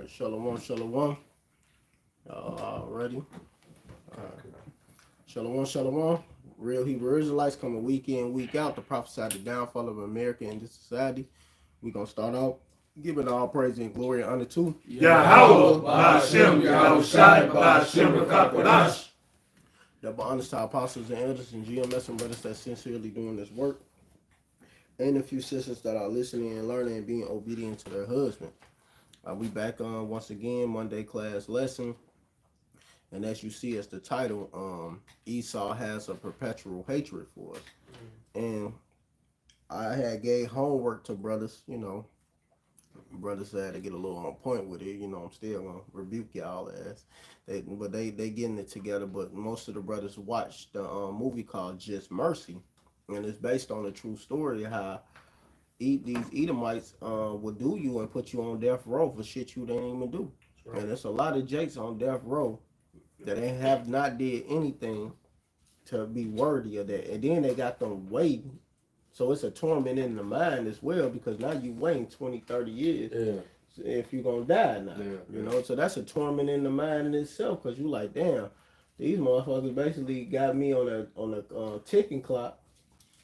Shalom, shalom. Ready? Shalom, shalom. Real Hebrew Israelites coming week in, week out to prophesy the downfall of America and this society. We're going to start out giving all praise and glory and honor to Yahawah, Ba'ashem, Yahawashi, Ba'ashem, Rakakwadash. Double honors to our apostles and elders and GMS and brothers that's sincerely doing this work. And a few sisters that are listening and learning and being obedient to their husband. We back on once again, Monday class lesson. And as you see as the title, Esau has a perpetual hatred for us. And I had gave homework to brothers, brothers had to get a little on point with it. I'm still gonna rebuke y'all as they getting it together. But most of the brothers watched the movie called Just Mercy, and it's based on a true story of how these Edomites will do you and put you on death row for shit you didn't even do. Right. And there's a lot of jakes on death row that they have not did anything to be worthy of that. And then they got them waiting. So it's a torment in the mind as well, because now you waiting 20, 30 years if you're going to die now. You know, so that's a torment in the mind in itself, because you like, damn, these motherfuckers basically got me on a ticking clock.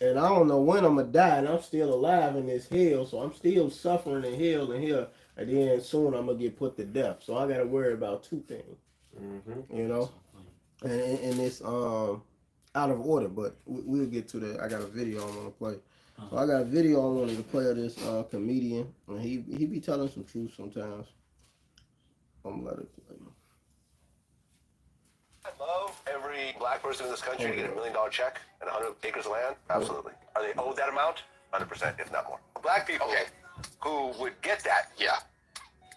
And I don't know when I'm going to die, and I'm still alive in this hell, so I'm still suffering in hell and here. And then soon I'm going to get put to death. So I got to worry about two things. And it's out of order, but we'll get to that. I got a video I want to play. So I got a video I wanted to play of this comedian, and he be telling some truth sometimes. I'm gonna let it play. I love every black person in this country to get $1 million check and 100 acres of land. Absolutely. Are they owed that amount? 100%, if not more. Black people who would get that, it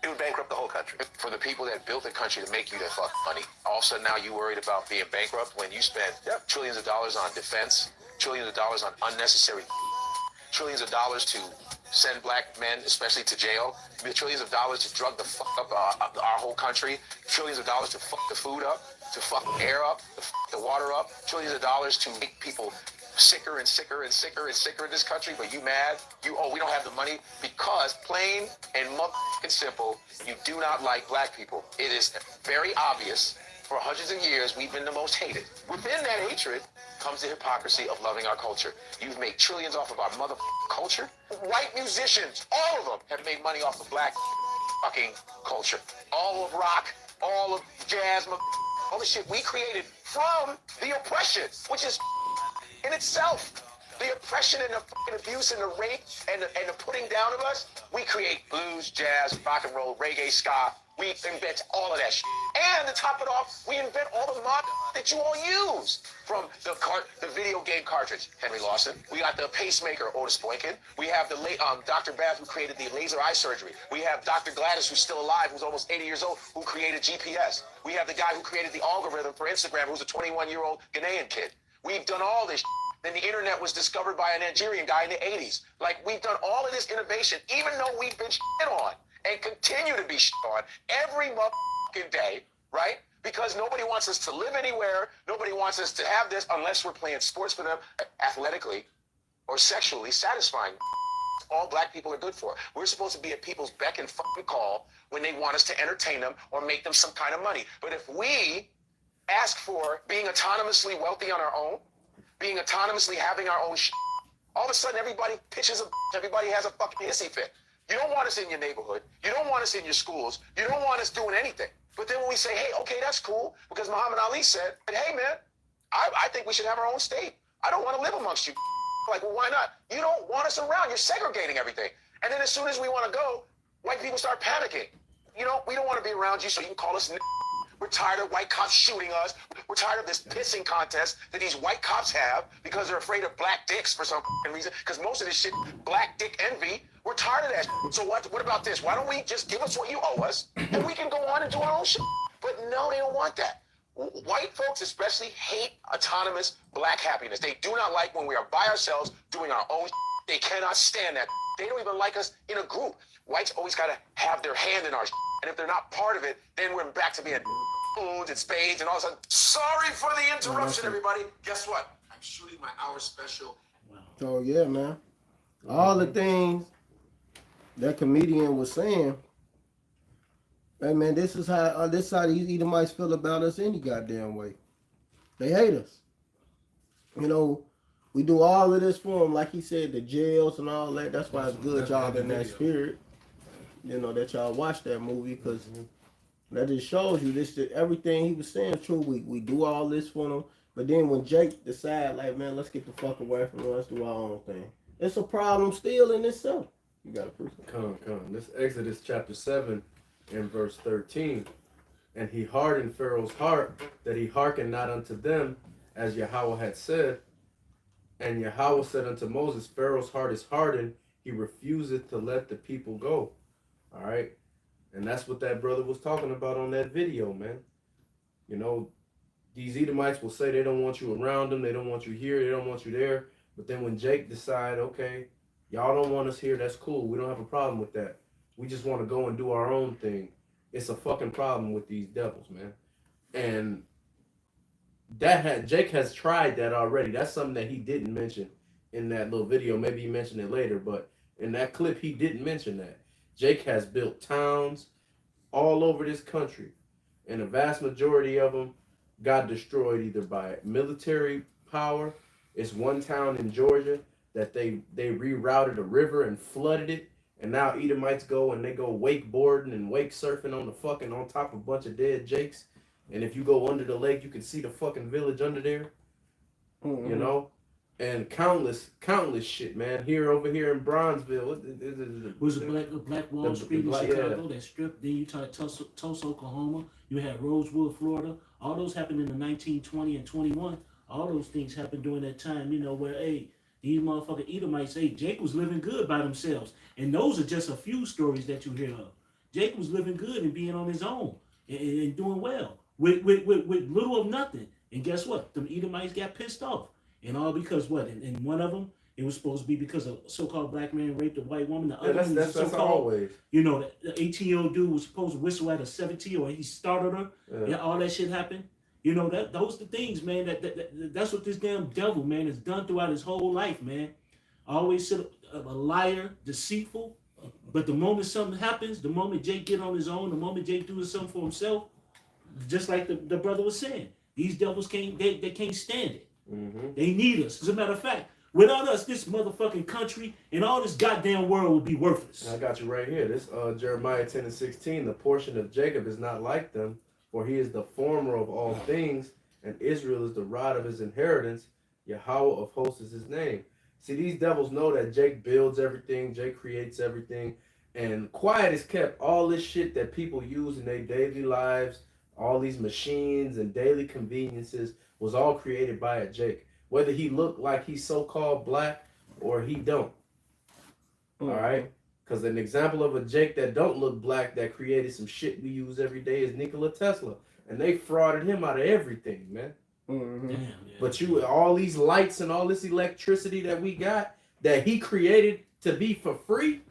would bankrupt the whole country. For the people that built the country to make you that fuck money, all of a sudden now you worried about being bankrupt when you spend trillions of dollars on defense, trillions of dollars on unnecessary, trillions of dollars to send black men, especially to jail, trillions of dollars to drug the fuck up our whole country, trillions of dollars to fuck the food up, to fuck the air up, to fuck the water up, trillions of dollars to make people sicker and sicker and sicker and sicker in this country, but you mad? We don't have the money because plain and motherfucking simple, you do not like black people. It is very obvious. For hundreds of years, we've been the most hated. Within that hatred comes the hypocrisy of loving our culture. You've made trillions off of our motherfucking culture. White musicians, all of them, have made money off of black fucking culture. All of rock, all of jazz, all the shit we created from the oppression, which is in itself. The oppression and the fucking abuse and the rape and the putting down of us, we create blues, jazz, rock and roll, reggae, ska. We invent all of that shit. And to top it off, we invent all the mod that you all use. From the video game cartridge, Henry Lawson. We got the pacemaker, Otis Boykin. We have the Dr. Bath, who created the laser eye surgery. We have Dr. Gladys, who's still alive, who's almost 80 years old, who created GPS. We have the guy who created the algorithm for Instagram, who's a 21-year-old Ghanaian kid. We've done all this shit. Then the internet was discovered by a Nigerian guy in the 80s. Like, we've done all of this innovation, even though we've been shit on and continue to be shit on every motherfucking day, right? Because nobody wants us to live anywhere. Nobody wants us to have this unless we're playing sports for them athletically or sexually satisfying. All black people are good for. We're supposed to be at people's beck and fucking call when they want us to entertain them or make them some kind of money. But if we ask for being autonomously wealthy on our own, being autonomously having our own shit, all of a sudden everybody pitches everybody has a fucking hissy fit. You don't want us in your neighborhood. You don't want us in your schools. You don't want us doing anything. But then when we say, hey, okay, that's cool, because Muhammad Ali said, hey, man, I think we should have our own state. I don't want to live amongst you. Like, well, why not? You don't want us around. You're segregating everything. And then as soon as we want to go, white people start panicking. We don't want to be around you, so you can call us We're tired of white cops shooting us. We're tired of this pissing contest that these white cops have because they're afraid of black dicks for some reason. Because most of this shit, black dick envy, we're tired of that. So what about this? Why don't we just give us what you owe us and we can go on and do our own shit? But no, they don't want that. White folks especially hate autonomous black happiness. They do not like when we are by ourselves doing our own shit. They cannot stand that. They don't even like us in a group. Whites always got to have their hand in our shit. And if they're not part of it, then we're back to being spoons and spades and all of a sudden. Sorry for the interruption, everybody. Guess what? I'm shooting my hour special. So yeah, man. All the things that comedian was saying, Hey man, this is how these Edomites feel about us any goddamn way. They hate us. You know, we do all of this for them, like he said, the jails and all that. That's why it's good y'all in that spirit. You know that y'all watch that movie because that just shows you this. Everything he was saying true. We do all this for them, but then when Jake decide, like, man, let's get the fuck away from them, let's do our own thing. It's a problem still in itself. You gotta prove it. Come. This Exodus chapter 7 and verse 13. And he hardened Pharaoh's heart, that he hearkened not unto them, as Yahweh had said. And Yahweh said unto Moses, Pharaoh's heart is hardened, he refuseth to let the people go. All right? And that's what that brother was talking about on that video, man. You know, these Edomites will say they don't want you around them, they don't want you here, they don't want you there. But then when Jake decide, okay, y'all don't want us here, that's cool. We don't have a problem with that. We just want to go and do our own thing. It's a fucking problem with these devils, man. And Jake has tried that already. That's something that he didn't mention in that little video. Maybe he mentioned it later, but in that clip, he didn't mention that. Jake has built towns all over this country, and a vast majority of them got destroyed either by military power. It's one town in Georgia that they rerouted a river and flooded it, and now Edomites go and they go wakeboarding and wake surfing on top of a bunch of dead Jakes. And if you go under the lake, you can see the fucking village under there. You know? And countless shit, man. Over here in Bronzeville. Was a Black Wall Street in Chicago, that strip. Then you talk Tulsa, Oklahoma. You had Rosewood, Florida. All those happened in the 1920 and 21. All those things happened during that time, you know, where, hey, these motherfucking Edomites say Jake was living good by themselves. And those are just a few stories that you hear of. Jake was living good and being on his own and doing well with little of nothing. And guess what? The Edomites got pissed off. And all because what? And one of them, it was supposed to be because a so-called black man raped a white woman. The other one was that's always. You know, the 18-year-old dude was supposed to whistle at a 17, or he started her. Yeah, all that shit happened. You know, those the things, man. That's what this damn devil, man, has done throughout his whole life, man. Always said a liar, deceitful. But the moment something happens, the moment Jake get on his own, the moment Jake doing something for himself, just like the brother was saying, these devils can't stand it. They need us. As a matter of fact, without us, this motherfucking country and all this goddamn world would be worthless. I got you right here. This Jeremiah 10 and 16. The portion of Jacob is not like them, for he is the former of all things, and Israel is the rod of his inheritance. Yahweh of hosts is his name. See, these devils know that Jake builds everything, Jake creates everything, and quiet is kept. All this shit that people use in their daily lives, all these machines and daily conveniences, was all created by a Jake. Whether he look like he's so-called black or he don't. All right? Because an example of a Jake that don't look black that created some shit we use every day is Nikola Tesla. And they frauded him out of everything, man. Damn, yeah. But all these lights and all this electricity that we got that he created to be for free,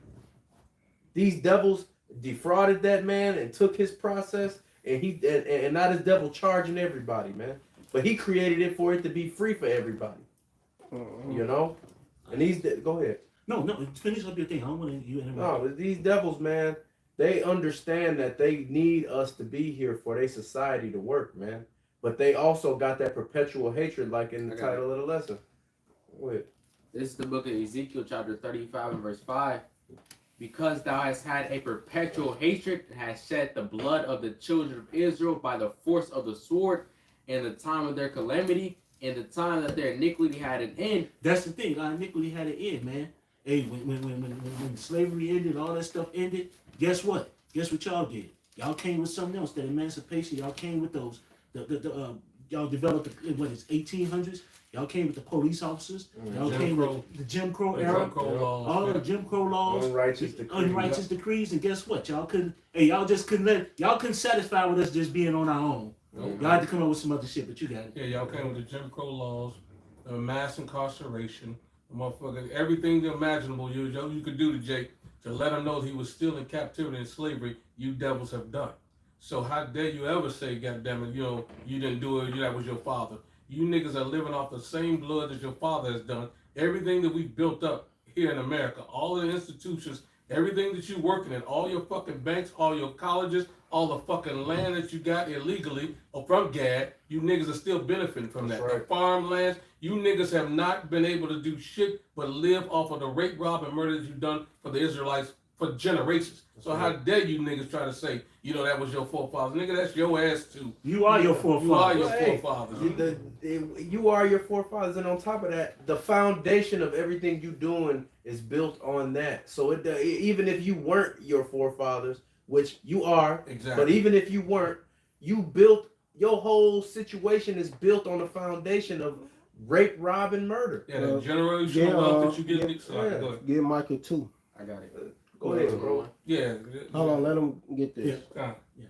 these devils defrauded that man and took his process, and now this devil charging everybody, man. But he created it for it to be free for everybody. You know? And go ahead. No, finish up your thing. I don't want you interrupt. No, these devils, man, they understand that they need us to be here for their society to work, man. But they also got that perpetual hatred, like in the title of the lesson. Go ahead. This is the book of Ezekiel, chapter 35 and verse 5. Because thou hast had a perpetual hatred and hast shed the blood of the children of Israel by the force of the sword, in the time of their calamity, in the time that their iniquity had an end. That's the thing. Our iniquity had an end, man. Hey, when slavery ended, all that stuff ended, guess what? Guess what y'all did? Y'all came with something else, that emancipation. Y'all came with those, y'all developed, what is 1800s? Y'all came with the police officers. Y'all came with the Jim Crow era. All the Jim Crow laws. Unrighteous decrees. And guess what? Y'all couldn't satisfy with us just being on our own. Y'all had to come up with some other shit, but you got it. Yeah, y'all came with the Jim Crow laws, mass incarceration, motherfucker, everything imaginable you could do to Jake to let him know he was still in captivity and slavery. You devils have done. So how dare you ever say, goddammit, you didn't do it. That was your father. You niggas are living off the same blood that your father has done. Everything that we built up here in America, all the institutions, everything that you're working in, all your fucking banks, all your colleges, all the fucking land that you got illegally or from Gad, you niggas are still benefiting from that. That's right. The farmlands, you niggas have not been able to do shit but live off of the rape, rob, and murder that you've done for the Israelites for generations. So how dare you niggas try to say, that was your forefathers. Nigga, that's your ass too. You are your forefathers. You are your Hey, forefathers. You are your forefathers, and on top of that, the foundation of everything you doing is built on that. So even if you weren't your forefathers, which you are, Exactly. but even if you weren't, you built your whole situation is built on the foundation of rape, rob, and murder. Yeah, the generational wealth that you get. yeah. Go ahead. Get Micah 2. I got it. Go ahead, bro. Yeah. Hold on, let him get this.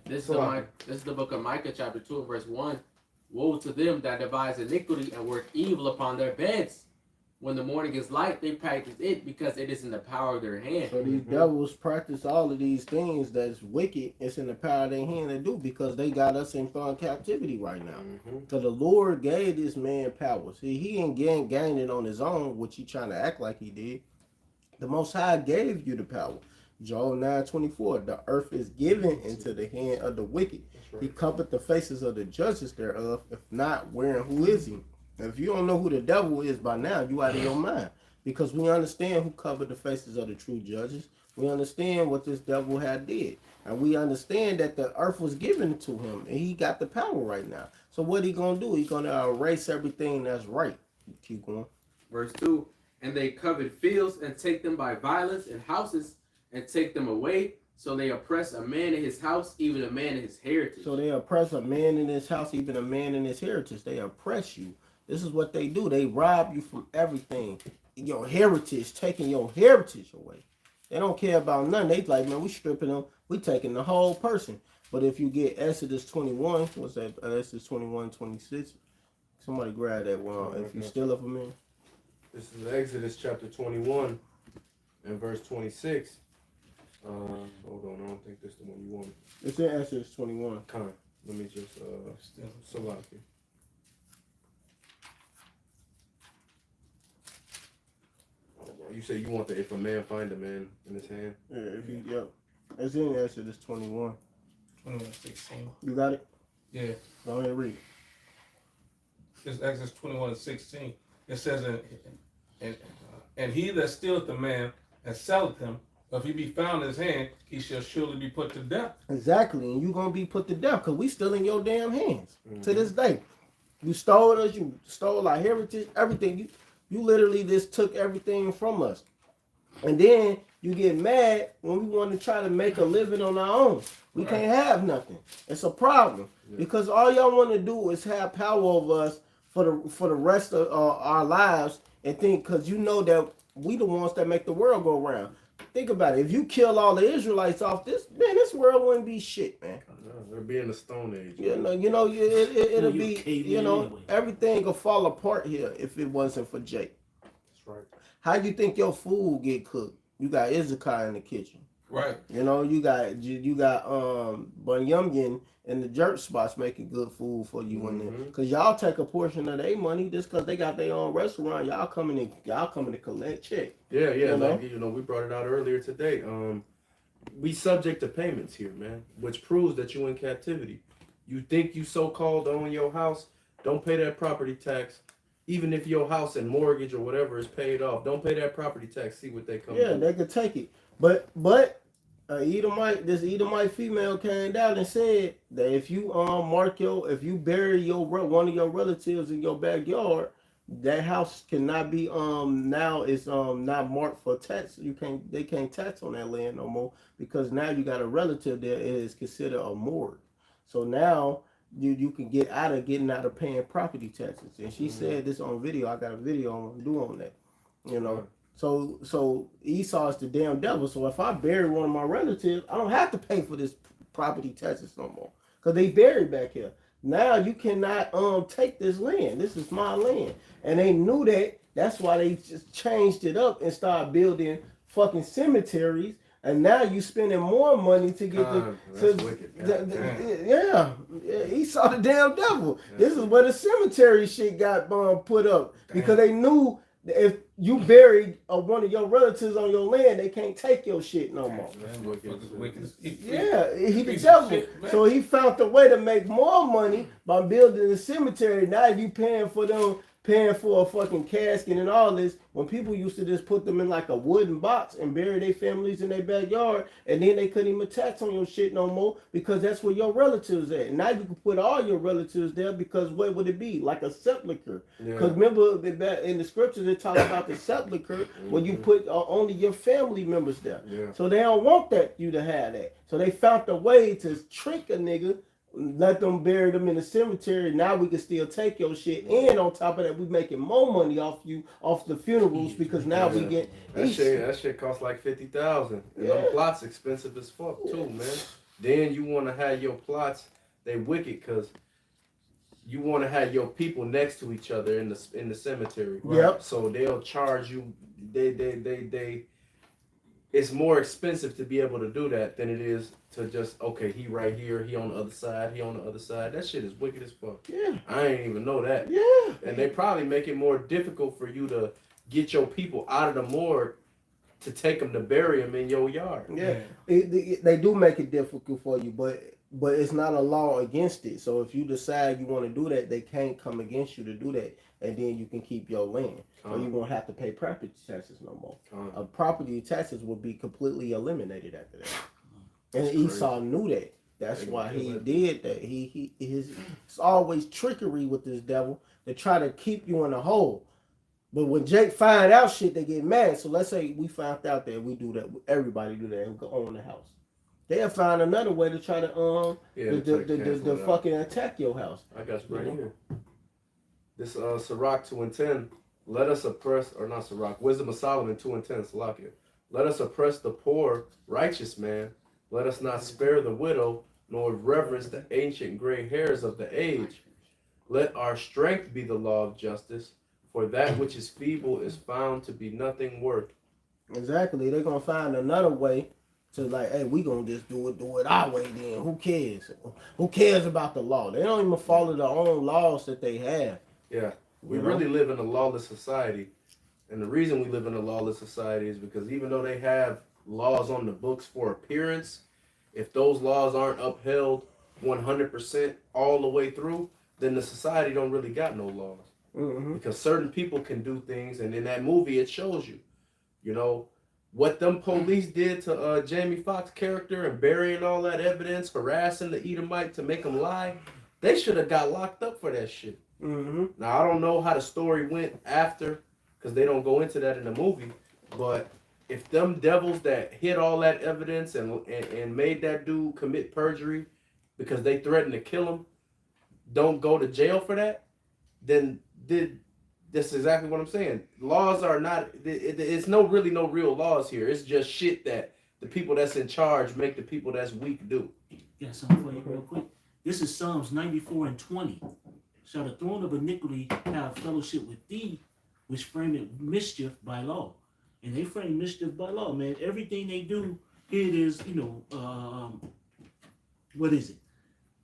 This is the book of Micah, chapter 2, and verse 1. Woe to them that devise iniquity and work evil upon their beds. When the morning is light, they practice it because it is in the power of their hand. So these devils practice all of these things that's wicked. It's in the power of their hand to do because they got us in foreign captivity right now. So the Lord gave this man power. See, he ain't gained it on his own, which he trying to act like he did. The Most High gave you the power. Job 9:24. The earth is given into the hand of the wicked. Right. He covered the faces of the judges thereof. If not, where and who is he? If you don't know who the devil is by now, you out of your mind. Because we understand who covered the faces of the true judges. We understand what this devil had did. And we understand that the earth was given to him. And he got the power right now. So what he going to do? He going to erase everything that's right. Keep going. Verse 2. And they covet fields and take them by violence, and houses and take them away. So they oppress a man in his house, even a man in his heritage. So they oppress a man in his house, even a man in his heritage. They oppress you. This is what they do. They rob you from everything. Your heritage, taking your heritage away. They don't care about nothing. They like, man, we stripping them. We taking the whole person. But if you get Exodus 21, what's that? Exodus 21:26. Somebody grab that one. If you steal it from me. This is Exodus chapter 21 and verse 26. Hold on, I don't think this is the one you want. It's in Exodus 21. Let me just select it. You say you want if a man find a man in his hand? Yeah, yep. It's in Exodus 21. 21:16. You got it? Yeah. Go ahead and read it. It's Exodus 21:16. It says, and he that stealeth the man and selleth him, if he be found in his hand, he shall surely be put to death. Exactly, and you're going to be put to death because we still in your damn hands to this day. You stole us, you stole our heritage, everything. You literally just took everything from us. And then you get mad when we want to try to make a living on our own. We can't have nothing. It's a problem because all y'all want to do is have power over us for the rest of our lives and think because you know that we the ones that make the world go round. Think about it. If you kill all the Israelites off this world wouldn't be shit, man. It'll be in the Stone Age. It'll be, anyway. everything will fall apart here if it wasn't for Jake. That's right. How you think your food get cooked? You got Izakar in the kitchen. Right. You got Bunyumyan and the jerk spots making good food for you in there. Cause y'all take a portion of their money just cause they got their own restaurant. Y'all coming to collect check. Yeah. You know? We brought it out earlier today. We subject to payments here, man, which proves that you in captivity. You think you so-called own your house, don't pay that property tax. Even if your house and mortgage or whatever is paid off, don't pay that property tax. See what they come. Yeah, they could take it. But this Edomite female came down and said that if you if you bury one of your relatives in your backyard, that house cannot be now it's not marked for tax. They can't tax on that land no more because now you got a relative that is considered a morgue. So now you can get out of paying property taxes. And she said this on video. I got a video I'm gonna do on that. You know. So Esau is the damn devil. So if I bury one of my relatives, I don't have to pay for this property taxes no more because they buried back here. Now you cannot take this land. This is my land, and they knew that. That's why they just changed it up and started building fucking cemeteries. And now you spending more money to get Esau the damn devil. This is where the cemetery shit got put up because they knew that you buried one of your relatives on your land, they can't take your shit no more. Yeah, he the devil. So he found a way to make more money by building a cemetery. Now you paying for a fucking casket and all this. When people used to just put them in like a wooden box and bury their families in their backyard, and then they couldn't even tax on your shit no more because that's where your relatives at. Now you can put all your relatives there because what would it be? Like a sepulcher. Because remember in the scriptures it talks about the sepulcher where you put only your family members there. So they don't want you to have that. So they found a way to trick a nigga, let them bury them in the cemetery. Now we can still take your shit, and on top of that, we making more money off the funerals because now we get that shit costs like $50,000. And them plots expensive as fuck too, man. Then you want to have your plots, they wicked because you want to have your people next to each other in the cemetery. Right? Yep. So they'll charge you. They. It's more expensive to be able to do that than it is to just, okay, he right here, he on the other side, he on the other side. That shit is wicked as fuck. Yeah. I ain't even know that. Yeah. And they probably make it more difficult for you to get your people out of the morgue to take them to bury them in your yard. Yeah. They do make it difficult for you, but it's not a law against it. So if you decide you want to do that, they can't come against you to do that. And then you can keep your land. Or you won't have to pay property taxes no more. Property taxes will be completely eliminated after that. And Esau knew that. That's why he did that. It's always trickery with this devil to try to keep you in a hole. But when Jake find out shit, they get mad. So let's say we found out that we do that. Everybody do that and go own the house. They'll find another way to try to the fucking attack your house. I got you right here. This Sirach 2:10. Let us oppress, or not Sirach, Wisdom of Solomon 2:10. Salakia. Let us oppress the poor, righteous man. Let us not spare the widow, nor reverence the ancient gray hairs of the age. Let our strength be the law of justice, for that which is feeble is found to be nothing worth. Exactly. They're gonna find another way to like, hey, we gonna just do it our way then. Who cares? Who cares about the law? They don't even follow their own laws that they have. Yeah. We really live in a lawless society. And the reason we live in a lawless society is because even though they have laws on the books for appearance, if those laws aren't upheld 100% all the way through, then the society don't really got no laws. Mm-hmm. Because certain people can do things, and in that movie it shows you, what them police did to Jamie Foxx's character and burying all that evidence, harassing the Edomite to make him lie. They should have got locked up for that shit. Mm-hmm. Now, I don't know how the story went after, because they don't go into that in the movie, but if them devils that hid all that evidence and made that dude commit perjury because they threatened to kill him don't go to jail for that, then that's exactly what I'm saying. Laws are not, it's really no real laws here. It's just shit that the people that's in charge make the people that's weak do. Yeah, something for you real quick. This is Psalms 94:20. Shall the throne of iniquity have fellowship with thee, which frame mischief by law? And they frame mischief by law, man. Everything they do, it is, what is it?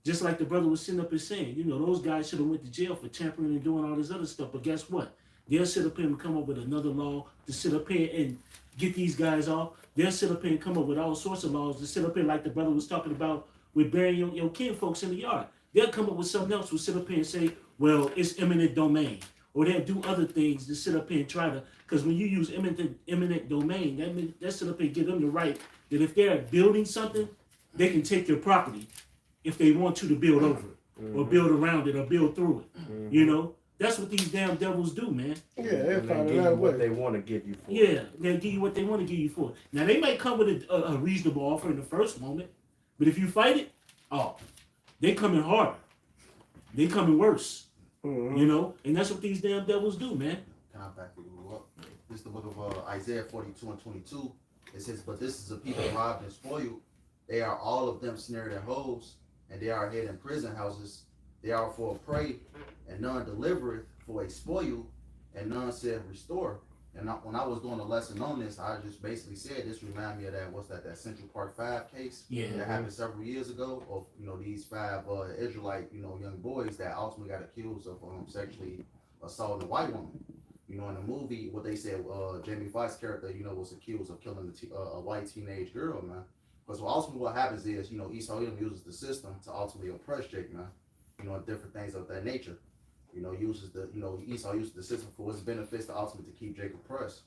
Just like the brother was sitting up and saying, those guys should have went to jail for tampering and doing all this other stuff. But guess what? They'll sit up here and come up with another law to sit up here and get these guys off. They'll sit up here and come up with all sorts of laws to sit up here like the brother was talking about with burying your kin folks in the yard. They'll come up with something else. We'll sit up here and say, well, it's eminent domain. Or they'll do other things to sit up here and try to, because when you use eminent domain, that sit up here and give them the right that if they're building something, they can take your property if they want you to build over it, or build around it, or build through it. That's what these damn devils do, man. Yeah, they're finding give you what they want to give you for. Yeah, they'll give you what they want to give you for. Now, they might come with a reasonable offer in the first moment, but if you fight it, they coming harder. They coming worse. And that's what these damn devils do, man. Can I back you up? This is the book of Isaiah 42:22. It says, but this is a people robbed and spoiled. They are all of them snared in holes, and they are hid in prison houses. They are for a prey, and none delivereth, for a spoil, and none said restore. And when I was doing a lesson on this, I just basically said this reminded me of that Central Park 5 case that happened several years ago of these 5 Israelite young boys that ultimately got accused of sexually assaulting a white woman. You know, in the movie, what they said, Jamie Foxx's character, you know, was accused of killing a white teenage girl, man. Because ultimately what happens is, you know, Esau uses the system to ultimately oppress Jake, man. You know, different things of that nature. You know, Esau uses the system for his benefits to ultimately to keep Jake oppressed.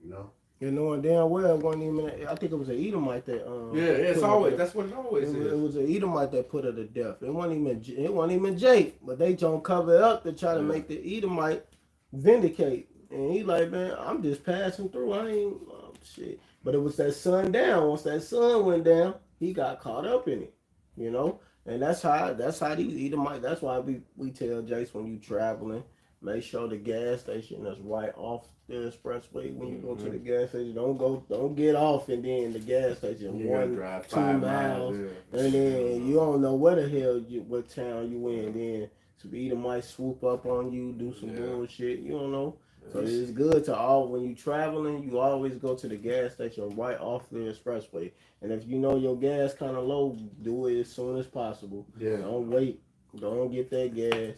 You know. You know, and damn well it wasn't even. I think it was an Edomite that. It's always that's what it always is. It was an Edomite that put her to death. It wasn't even Jake, but they don't cover it up to try to make the Edomite vindicate. And he like, man, I'm just passing through. I ain't shit. But it was that sun down. Once that sun went down, he got caught up in it. You know, and that's how these Edomite. That's why we tell Jace when you traveling, make sure the gas station is right off the expressway. When you go to the gas station, don't get off and then the gas station You 1, drive 2 5 miles, yeah. and then you don't know where the hell what town you in. Then some Edomite swoop up on you, do some bullshit. You don't know. So it's good to when you traveling, you always go to the gas station right off the expressway. And if you know your gas kind of low, do it as soon as possible. Yeah. Don't wait. Don't get that gas.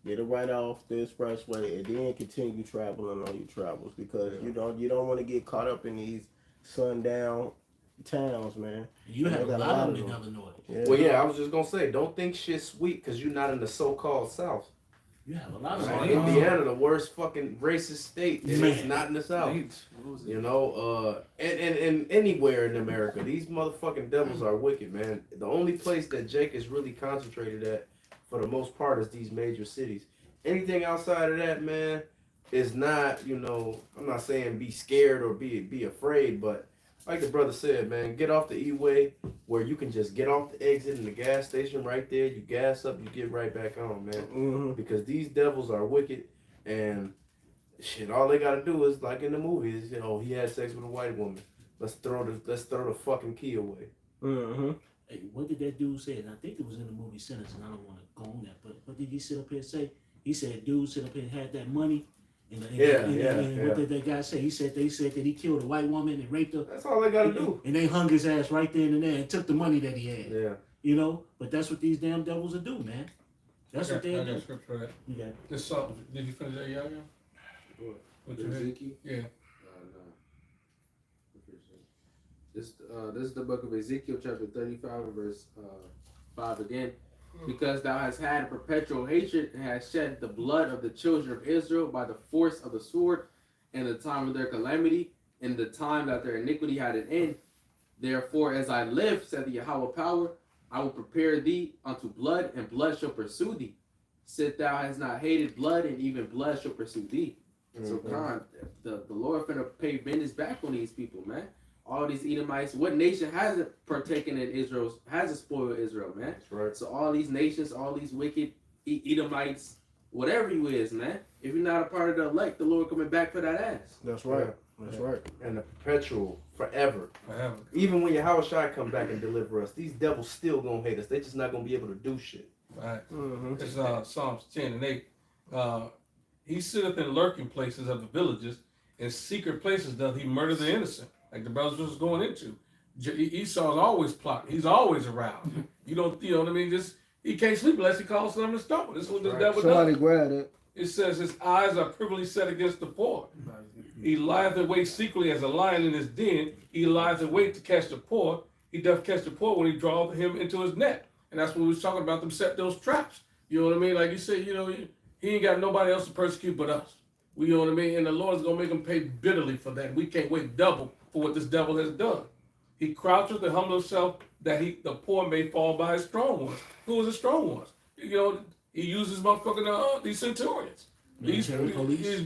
Get it right off the expressway, and then continue traveling on your travels because you don't want to get caught up in these sundown towns, man. You have a lot of them in Illinois. Yeah. Well, yeah, I was just gonna say, don't think shit's sweet because you're not in the so-called South. You have a lot of Right. them. Indiana, the worst fucking racist state, and it's not in the South. What You know, and anywhere in America, these motherfucking devils are wicked, man. The only place that Jake is really concentrated at, for the most part, is these major cities. Anything outside of that, man, is not, you know, I'm not saying be scared or be afraid, but like the brother said, man, get off the E-way where you can just get off the exit in the gas station right there. You gas up, you get right back on, man. Mm-hmm. Because these devils are wicked, and shit, all they gotta do is like in the movies, you know, he had sex with a white woman. Let's throw the fucking key away. Mm-hmm. Hey, what did that dude say? And I think it was in the movie Sentence, and I don't want to go on that, but what did he sit up here and say? He said, dude sit up here and had that money. And what did that guy say? They said that he killed a white woman and raped her. That's all they gotta do. And they hung his ass right then and there and took the money that he had. Yeah. You know? But that's what these damn devils will do, man. That's what they I do. got scripture for that. You got This song, did you finish that, Yahya? What you had? Ezekiel? Yeah. No. This is the book of Ezekiel, chapter 35, and verse 5 again. Because thou hast had a perpetual hatred and hast shed the blood of the children of Israel by the force of the sword in the time of their calamity, in the time that their iniquity had an end. Therefore, as I live, said the Yahweh power, I will prepare thee unto blood, and blood shall pursue thee. Sit thou hast not hated blood, and even blood shall pursue thee. So, God, the Lord finna pay vengeance back on these people, man. All these Edomites. What nation hasn't partaken in Israel's, hasn't spoiled Israel, man? That's right. So all these nations, all these wicked Edomites, whatever you is, man. If you're not a part of the elect, the Lord coming back for that ass. That's right. That's right. And the perpetual, forever. Forever. Even when YAHAWASHI come back and deliver us, these devils still gonna hate us. They just not gonna be able to do shit. Right. Mm-hmm. It's Psalms 10 and 8. He sitteth in lurking places of the villages, in secret places doth he murder the innocent, like the brothers was going into. Esau's always plotting. He's always around. You know what I mean? Just he can't sleep unless he calls something to stone. This is what this devil Somebody does. grab it. It says his eyes are privily set against the poor. He lieth in wait secretly as a lion in his den. He lieth in wait to catch the poor. He doth catch the poor when he draweth him into his net. And that's what we was talking about, them set those traps. You know what I mean? Like you said, you know, he ain't got nobody else to persecute but us. You know what I mean? And the Lord's going to make him pay bitterly for that. We can't wait double for what this devil has done. He croucheth and humbleth himself that the poor may fall by his strong ones. Who are the strong ones? You know, he uses motherfucking these centurions. These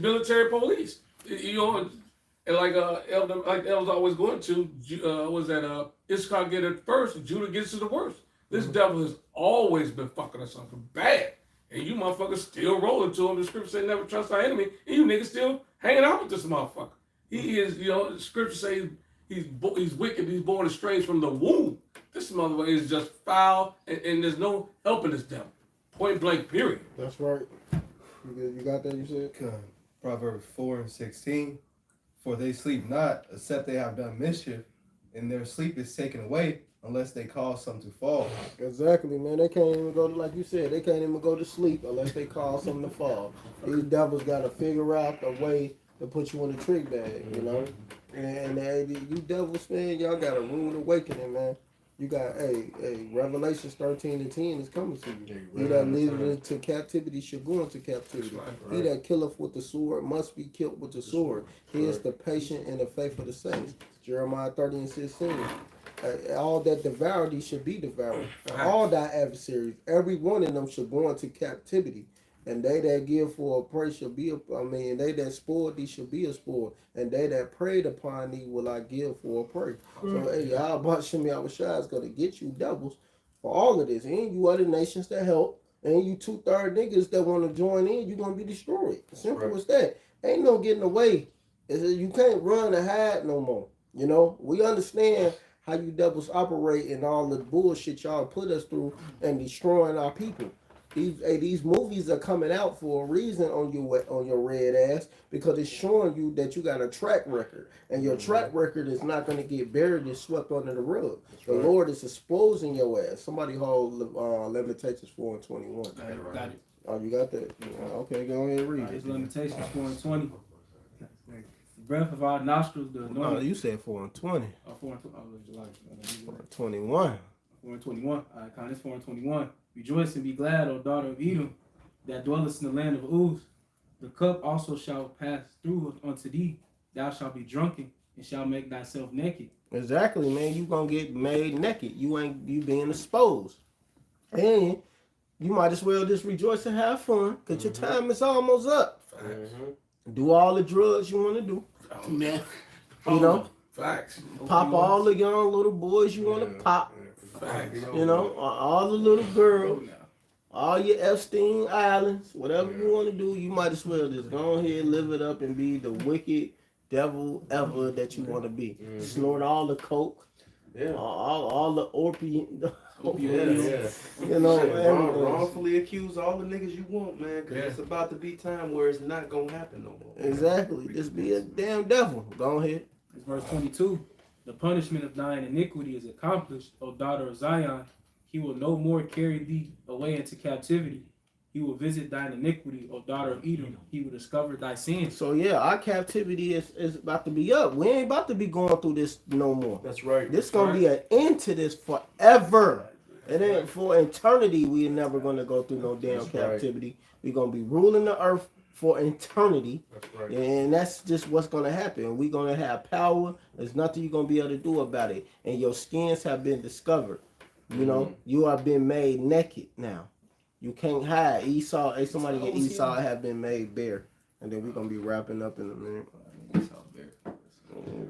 military police. You know, and like Elder's always going to, was that Issachar get it first and Judah gets it the worst. This devil has always been fucking us up bad. And you motherfuckers still rolling to him. The scripture say never trust our enemy. And you niggas still hanging out with this motherfucker. He is, you know, the scripture say he's wicked. He's born estranged from the womb. This motherfucker is just foul, and there's no helping this devil. Point blank, period. That's right. You got that, you said? Proverbs 4:16. For they sleep not, except they have done mischief, and their sleep is taken away unless they cause something to fall. Exactly, man. They can't even go to, like you said, they can't even go to sleep unless they cause something to fall. These devils got to figure out a way to put you in the trick bag, you know. And you devils, man, y'all got a rude awakening, man. You got, Revelations 13:10 is coming to you. He that leadeth into captivity shall go into captivity. He that killeth with the sword must be killed with the sword. He is the patient and the faith of the saints. Jeremiah 30:16. All that devour thee should be devoured. All thy adversaries, every one of them should go into captivity. And they that give for a prey shall be they that spoil thee shall be a spoil. And they that preyed upon thee will I give for a prey. So, YAHAWASHI is going to get you devils for all of this. And you other nations that help. And you 2/3 niggas that want to join in, you're going to be destroyed. Simple as that. Ain't no getting away. You can't run and hide no more. You know, we understand how you devils operate and all the bullshit y'all put us through and destroying our people. These movies are coming out for a reason on your red ass, because it's showing you that you got a track record, and your track record is not going to get buried and swept under the rug. The Lord is exposing your ass. Somebody hold Lamentations 4:21. Got it. Oh, you got that? Yeah, okay, go ahead and read it. Lamentations 4:20. Breath of our nostrils, the anointing. No, you said 4:20. 21. 4:21. All right, Con, 4:21. Rejoice and be glad, O daughter of Edom, that dwellest in the land of Uz. The cup also shall pass through unto thee. Thou shalt be drunken and shalt make thyself naked. Exactly, man. You gonna get made naked. You being exposed, and you might as well just rejoice and have fun, because your time is almost up. Do all the drugs you want to do. Man. You know, Facts. pop all the young little boys you want to pop. Facts. You know, all the little girls, all your Epstein Islands, whatever you want to do, you might as well just go ahead, live it up, and be the wicked devil ever that you want to be. Snort all the coke, all the opium. You know, wrongfully accuse all the niggas you want, man, because it's about to be time where it's not gonna happen no more. Exactly. Just be a damn devil. Go ahead. It's verse 22. The punishment of thine iniquity is accomplished, O daughter of Zion. He will no more carry thee away into captivity. He will visit thine iniquity, O daughter of Edom. He will discover thy sins. So yeah, our captivity is about to be up. We ain't about to be going through this no more. That's right. This gonna be an end to this forever. It ain't for eternity. We never gonna go through no damn captivity. We gonna be ruling the earth for eternity. That's right. And that's just what's gonna happen. We're gonna have power. There's nothing you're gonna be able to do about it. And your skins have been discovered. You know, you are being made naked now. You can't hide. Esau, somebody get Esau have been made bare. And then we're gonna be wrapping up in a minute.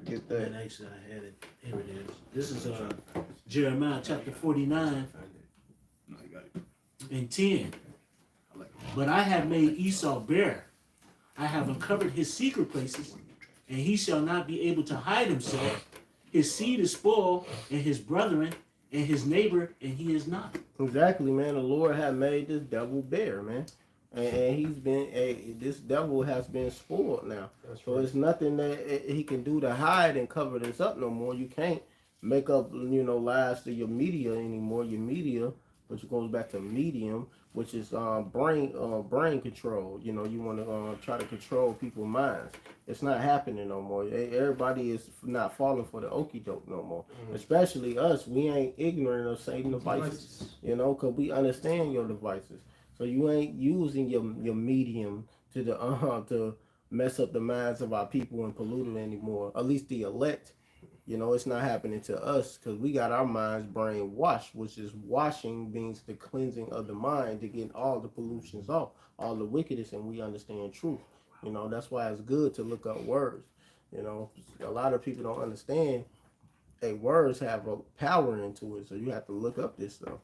Get that. Man, actually, I had it. Here it is. This is Jeremiah chapter 49 and 10. But I have made Esau bare. I have uncovered his secret places, and he shall not be able to hide himself. His seed is spoiled, and his brethren, and his neighbor, and he is not. Exactly, man. The Lord have made this devil bare, man. And he's been this devil has been spoiled now. So it's nothing that he can do to hide and cover this up no more. You can't make up, lies to your media anymore. Your media, which goes back to medium, which is brain control. You want to try to control people's minds. It's not happening no more. Everybody is not falling for the okie doke no more. Especially us. We ain't ignorant of Satan's devices. Because we understand your devices. So you ain't using your medium to mess up the minds of our people and pollute it anymore. At least the elect. It's not happening to us because we got our minds brainwashed, which is washing means the cleansing of the mind to get all the pollutions off, all the wickedness, and we understand truth. That's why it's good to look up words. A lot of people don't understand words have a power into it, so you have to look up this stuff.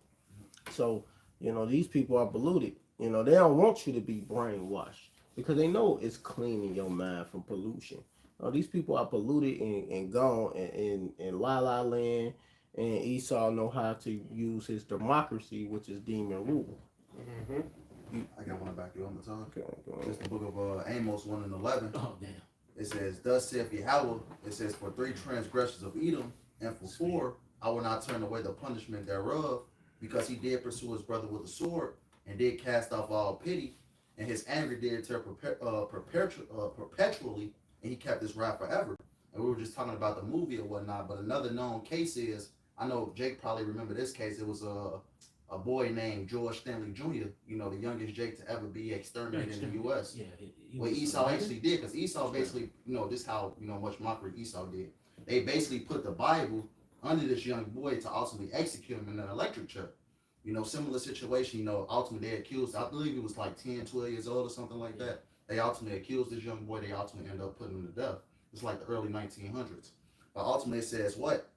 So, these people are polluted. They don't want you to be brainwashed because they know it's cleaning your mind from pollution. These people are polluted and gone in La La Land, and Esau know how to use his democracy, which is demon rule. I got one back you on the tongue. Okay, It's the book of Amos 1:11. Oh, damn. It says, "Thus saith Yahweh." It says, "For 3 transgressions of Edom, and for 4 I will not turn away the punishment thereof, because he did pursue his brother with a sword, and did cast off all pity, and his anger did tear perpetually, and he kept his wrath forever. And we were just talking about the movie or whatnot, but another known case is, I know Jake probably remember this case. It was a boy named George Stanley Jr., you know, the youngest Jake to ever be exterminated in the U.S. Yeah, What Esau actually did, because Esau basically, you know, this how, you know, much mockery Esau did. They basically put the Bible under this young boy to ultimately execute him in an electric chair. You know, similar situation, you know, ultimately they accused, I believe he was like 10, 12 years old or something like that. They ultimately accused this young boy, they ultimately ended up putting him to death. It's like the early 1900s. But ultimately it says what?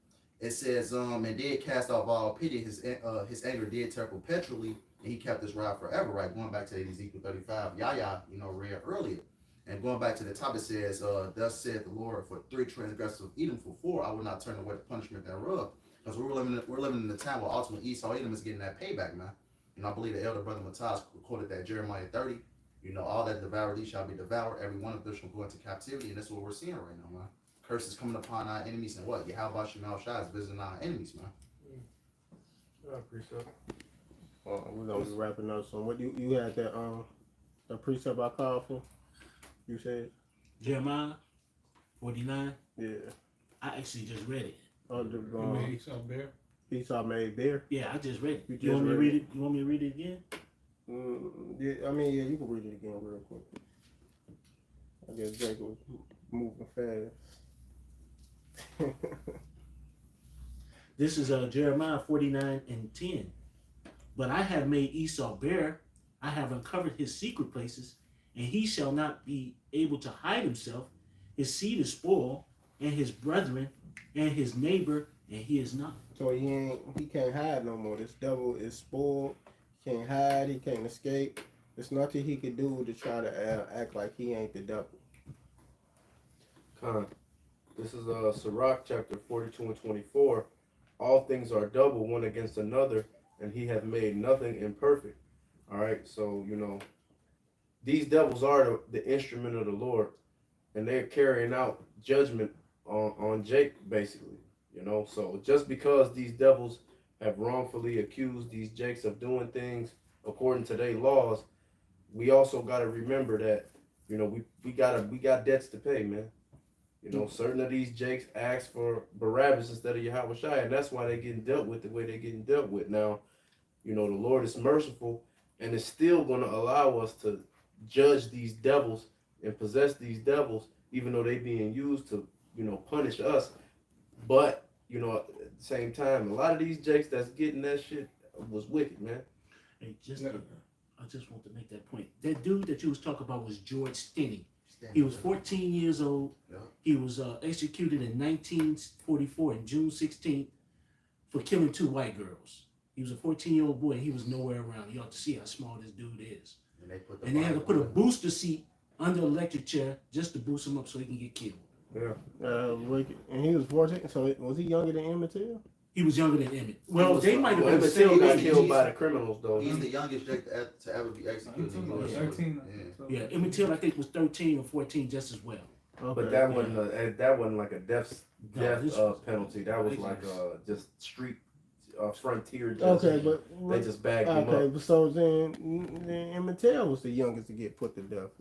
It says, and did cast off all pity, his anger did tear perpetually, and he kept his wrath forever, right? Going back to Ezekiel 35, Yahya, you know, read earlier. And going back to the top, it says, thus said the Lord, for 3 transgressors of Edom, for 4, I will not turn away the punishment thereof. Because we're living in the time where ultimately Esau Edom is getting that payback, man. You know, I believe the elder brother Matthias quoted that Jeremiah 30. You know, all that devour thee shall be devoured. Every one of them shall go into captivity. And that's what we're seeing right now, man. Curses coming upon our enemies, and what? YAHAWASHI is visiting our enemies, man. I appreciate it. We're gonna be wrapping up soon. What you had that the precept I called for? You said Jeremiah 49. yeah. I actually just read it. Oh, You made Esau bear? Esau made bear. Yeah, I just read it. You want me to read read it? You want me to read it again? Yeah, I mean, yeah, you can read it again real quick. I guess Jake was moving fast. This is Jeremiah 49 and 10. But I have made Esau bare. I have uncovered his secret places, and he shall not be able to hide himself. His seed is spoiled, and his brethren, and his neighbor, and he is not. So he can't hide no more. This devil is spoiled. He can't hide. He can't escape. There's nothing he can do to try to act like he ain't the devil. This is Sirach chapter 42 and 24. All things are double one against another, and he hath made nothing imperfect. All right, so, you know, these devils are the instrument of the Lord, and they're carrying out judgment on Jake, basically. You know, so just because these devils have wrongfully accused these Jakes of doing things according to their laws, we also got to remember that, you know, we got debts to pay, man. You know, certain of these Jakes ask for Barabbas instead of YAHAWASHI, and that's why they're getting dealt with the way they're getting dealt with. Now, you know, the Lord is merciful and is still going to allow us to judge these devils and possess these devils, even though they're being used to, you know, punish us. But, you know, at the same time, a lot of these Jakes that's getting that shit was wicked, man. Hey, I just want to make that point. That dude that you was talking about was George Stinney. He was 14 years old. Yeah. He was executed in 1944 on June 16th for killing 2 white girls. He was a 14-year-old boy, and he was nowhere around. You ought to see how small this dude is. And they had to put a booster seat under the electric chair just to boost him up so he can get killed. Yeah. And he was 14, so was he younger than Emmett Till? He was younger than Emmett. Well, they might have been Emmett still Till got got killed by the criminals, though. He's the youngest Jake to ever be executed. In the US. 13. Yeah, Emmett Till I think was 13 or 14 just as well. Okay. But that wasn't like a death this penalty. That was like just street frontier justice. Okay, but They just bagged him okay, up. but so then Emmett Till was the youngest to get put to death.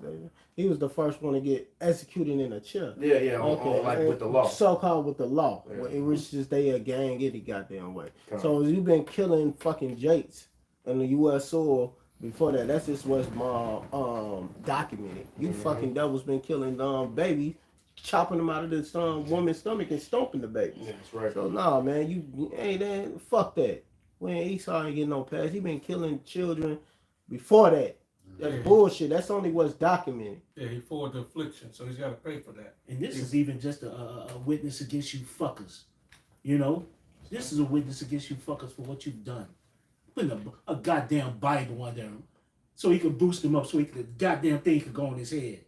He was the first one to get executed in a chair. Yeah, on with the law. So-called with the law. Yeah. It was just they a gang any goddamn way. Come So you've been killing fucking Jakes on the U.S. soil before that. That's just what's documented. You fucking devils been killing babies, chopping them out of this woman's stomach and stomping the baby. Yeah, that's right. So nah, man, you ain't that. Fuck that. When Esau ain't getting no pass, he been killing children before that. That's bullshit. That's only what's documented. Yeah, he forwarded the affliction, so he's got to pay for that. And this is even just a witness against you fuckers. You know? This is a witness against you fuckers for what you've done. Putting a goddamn Bible under him so he could boost him up so the goddamn thing could go on his head.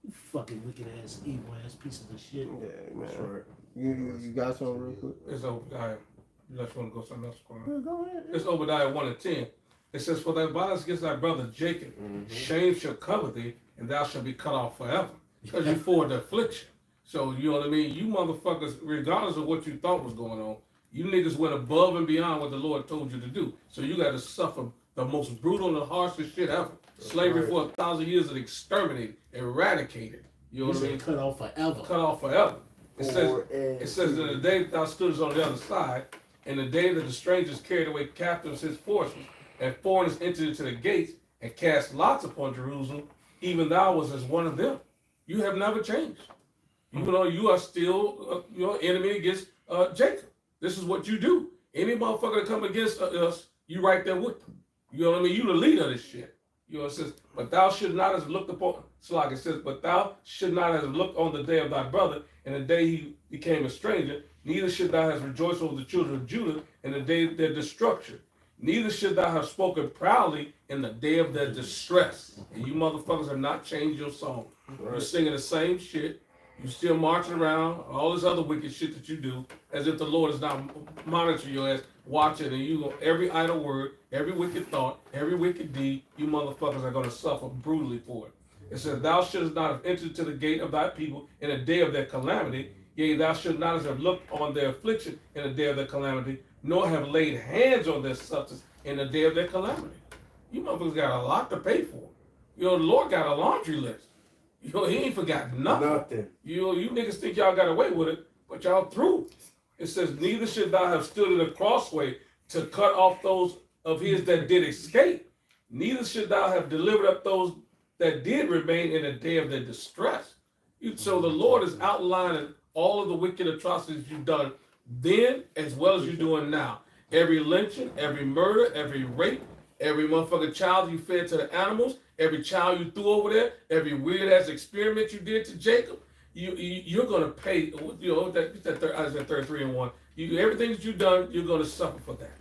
You fucking wicked ass, evil ass pieces of shit. Yeah, man. That's right. You got something real quick? It's Obadiah. You just want to go something else? Yeah, go ahead. It's Obadiah 1 and 10. It says, for thy violence against thy brother Jacob, shame shall cover thee, and thou shalt be cut off forever. Because you forward the affliction. So, you know what I mean? You motherfuckers, regardless of what you thought was going on, You niggas went above and beyond what the Lord told you to do. So you got to suffer the most brutal and the harshest shit ever. Slavery for 1,000 years is exterminated, eradicated. You know what I mean? Cut off forever. Cut off forever. It says in the day thou stoodest on the other side, and the day that the strangers carried away captives his forces, and foreigners entered into the gates and cast lots upon Jerusalem, even thou was as one of them. You have never changed. You know, you are still your enemy against Jacob. This is what you do. Any motherfucker that come against us, you right there with them. You know what I mean? You the leader of this shit. You know, it says, but thou should not have looked upon, it says, but thou should not have looked on the day of thy brother, and the day he became a stranger, neither should thou have rejoiced over the children of Judah in the day of their destruction. Neither should thou have spoken proudly in the day of their distress. And you motherfuckers have not changed your song. You're singing the same shit. You still marching around, all this other wicked shit that you do, as if the Lord is not monitoring your ass, watching, and you every idle word, every wicked thought, every wicked deed, you motherfuckers are going to suffer brutally for it. It says, thou shouldst not have entered to the gate of thy people in the day of their calamity, yea, thou should not have looked on their affliction in the day of their calamity, nor have laid hands on their substance in the day of their calamity. You motherfuckers got a lot to pay for. You know, the Lord got a laundry list. You know, he ain't forgot nothing. You know, you niggas think y'all got away with it, but y'all through. It says, neither should thou have stood in the crossway to cut off those of his that did escape. Neither should thou have delivered up those that did remain in the day of their distress. So the Lord is outlining all of the wicked atrocities you've done then as well as you're doing now. Every lynching, every murder, every rape, every motherfucking child you fed to the animals, every child you threw over there, every weird ass experiment you did to Jacob, you're gonna pay. You know that Isaiah 33:1. Everything that you've done, you're gonna suffer for that.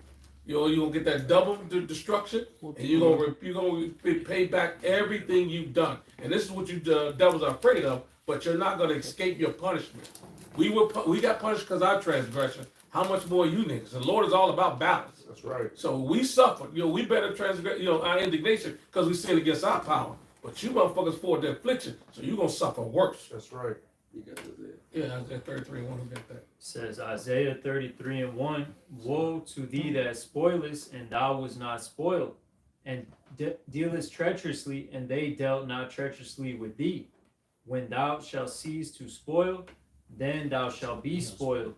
You know, you're gonna get that double destruction, and you're gonna pay back everything you've done. And this is what you devils are afraid of. But you're not gonna escape your punishment. We got punished because our transgression. How much more you niggas? The Lord is all about balance. That's right. So we suffer. You know, we better transgress. You know, our indignation because we sin against our power. But you motherfuckers for the affliction, so you're gonna suffer worse. That's right. You got this there. Yeah, Isaiah 33:1. Who got that? Says Isaiah 33:1. Woe to thee that spoilest, and thou was not spoiled, and dealest treacherously, and they dealt not treacherously with thee. When thou shalt cease to spoil, then thou shalt be spoiled.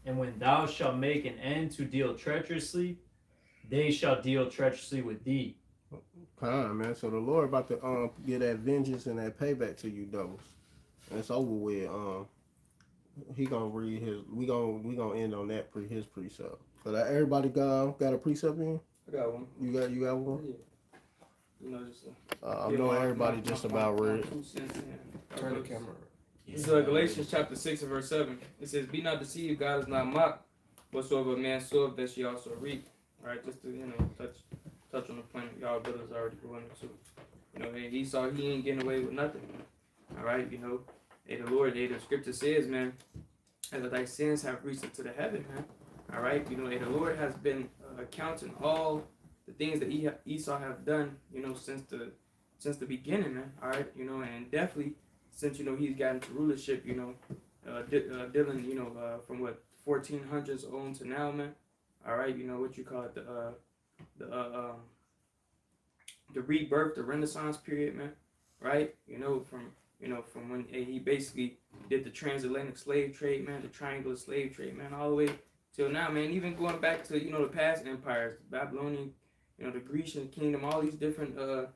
And when thou shalt make an end to deal treacherously, they shall deal treacherously with thee. Fine, man. So the Lord about to get that vengeance and that payback to you doubles. And it's over with. He gonna read his. We gonna end on that his precept. So that everybody got a precept in. I got one. You got one. Yeah. You know, just I know everybody just about read. Turn the camera. This is Galatians chapter 6 and verse 7. It says, be not deceived, God is not mocked. Whatsoever a man soweth, that she also reap. All right, just to, touch on the point y'all brothers already going into. Hey, Esau, he ain't getting away with nothing. All right, hey, the Lord, the scripture says, man, that thy sins have reached into the heaven, man. All right, hey, the Lord has been counting all the things that Esau have done, since the beginning, man. All right, and definitely since he's gotten to rulership, dealing, from what 1400s on to now, man. All right, what you call it, the rebirth, the Renaissance period, man. Right, from when he basically did the transatlantic slave trade, man, the triangular slave trade, man, all the way till now, man. Even going back to the past empires, the Babylonian, the Grecian kingdom, all these different the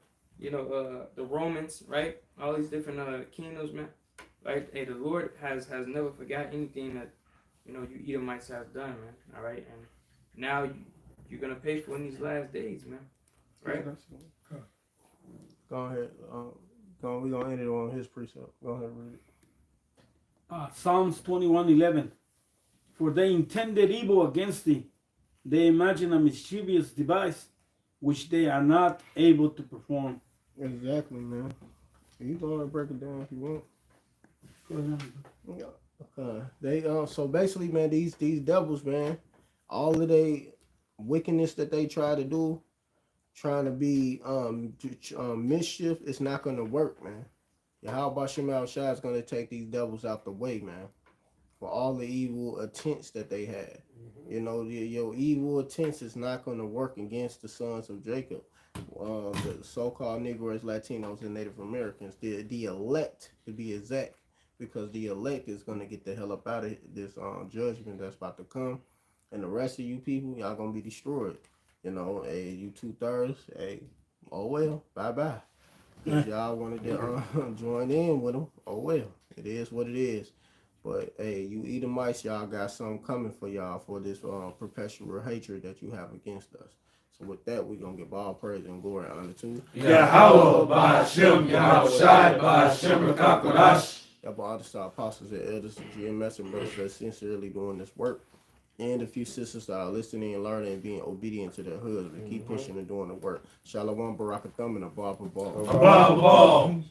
Romans, right? All these different kingdoms, man. Right? Hey, the Lord has never forgot anything that you Edomites have done, man. All right, and now you're gonna pay for in these last days, man. Right? Go ahead. We're gonna end it on his precept. Go ahead and read it. Psalms 21:11. For they intended evil against thee; they imagine a mischievous device, which they are not able to perform. Exactly, man. You go and break it down if you want. Go ahead. Yeah. So basically, man, these devils, man, all of the wickedness that they try to do, trying to be mischief, it's not gonna work, man. YAHAWASHI is gonna take these devils out the way, man. for all the evil attempts that they had. You know, your evil attempts is not going to work against the sons of Jacob. The so-called Negroes, Latinos, and Native Americans, the elect, to be exact, because the elect is going to get the hell up out of this judgment that's about to come, and the rest of you people, y'all going to be destroyed. You know, hey, you 2/3, hey, oh well, bye-bye. If y'all wanted to join in with them, oh well, it is what it is. But hey, you Edomites, y'all got something coming for y'all for this perpetual hatred that you have against us. So with that, we're going to give all praise and glory and honor to Yahawah, Ba'ashem, Yahawashi, Ba'ashem, Rakakwadash. all the apostles and elders, GMS and brothers that sincerely doing this work. And a few sisters that are listening and learning and being obedient to their husband. Keep pushing and doing the work. Shalom, Barakathum, and Abba Ball. Abba Ball.